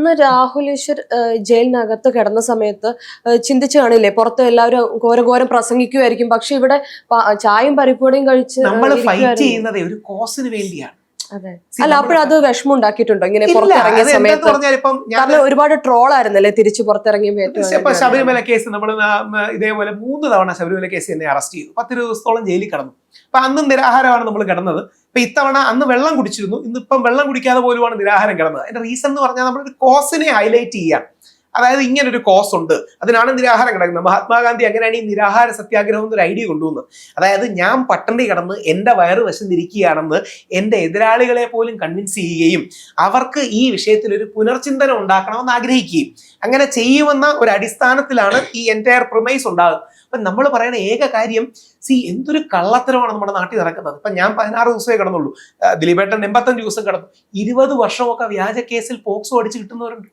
അന്ന് രാഹുൽ ഈശ്വർ ജയിലിനകത്ത് കിടന്ന സമയത്ത് ചിന്തിച്ചു കാണില്ലേ, പുറത്ത് എല്ലാവരും ഘോരഘോരം പ്രസംഗിക്കുമായിരിക്കും, പക്ഷെ ഇവിടെ ചായയും പരിപ്പുവടയും കഴിച്ച് നമ്മൾ ഫൈറ്റ് ചെയ്യുന്നത് ഒരു കോസിന് വേണ്ടിയാണ്. അതെ, അല്ല അപ്പോഴത് വിഷമം ഉണ്ടാക്കിയിട്ടുണ്ടോ ഇങ്ങനെ പുറത്തിറങ്ങിയ സമയത്ത്? കാരണം ഒരുപാട് ട്രോൾ ആയിരുന്നല്ലേ തിരിച്ചു പുറത്തിറങ്ങിയപ്പോ. ശബരിമല കേസ് നമ്മൾ ഇതേപോലെ 3 തവണ ശബരിമല കേസ് എന്നെ അറസ്റ്റ് ചെയ്തു, 10 ദിവസത്തോളം ജയിലിൽ കിടന്നു. അപ്പൊ അന്നും നിരാഹാരമാണ് നമ്മൾ കിടന്നത്. ഇപ്പൊ ഇത്തവണ അന്ന് വെള്ളം കുടിച്ചിരുന്നു, ഇന്നിപ്പം വെള്ളം കുടിക്കാതെ പോലുമാണ് നിരാഹാരം കിടന്നത്. അതിന്റെ റീസൺ എന്ന് പറഞ്ഞാൽ നമ്മളൊരു കോസിനെ ഹൈലൈറ്റ് ചെയ്യാം. അതായത് ഇങ്ങനൊരു കോസ് ഉണ്ട്, അതിനാണ് നിരാഹാരം കിടക്കുന്നത്. മഹാത്മാഗാന്ധി അങ്ങനെയാണ് ഈ നിരാഹാര സത്യാഗ്രഹം എന്നൊരു ഐഡിയ കൊണ്ടുവന്നത്. അതായത് ഞാൻ പട്ടിണി കിടന്ന് എൻ്റെ വയറ് വിശന്നിരിക്കുകയാണെന്ന് എൻ്റെ എതിരാളികളെ പോലും കൺവിൻസ് ചെയ്യുകയും അവർക്ക് ഈ വിഷയത്തിൽ ഒരു പുനർചിന്തനം ഉണ്ടാക്കണമെന്ന് ആഗ്രഹിക്കുകയും അങ്ങനെ ചെയ്യുമെന്ന ഒരു അടിസ്ഥാനത്തിലാണ് ഈ എൻറ്റയർ പ്രൊമൈസ് ഉണ്ടാകുന്നത്. അപ്പൊ നമ്മൾ പറയുന്ന ഏക കാര്യം, എന്തൊരു കള്ളത്തരമാണ് നമ്മുടെ നാട്ടിൽ നടക്കുന്നത്. ഇപ്പൊ ഞാൻ 16 ദിവസമേ കിടന്നുള്ളൂ, ദിലീപേട്ടൻ 85 ദിവസം കിടന്നു. 20 വർഷമൊക്കെ വ്യാജ കേസിൽ പോക്സോ അടിച്ച് കിട്ടുന്നവരുണ്ട്.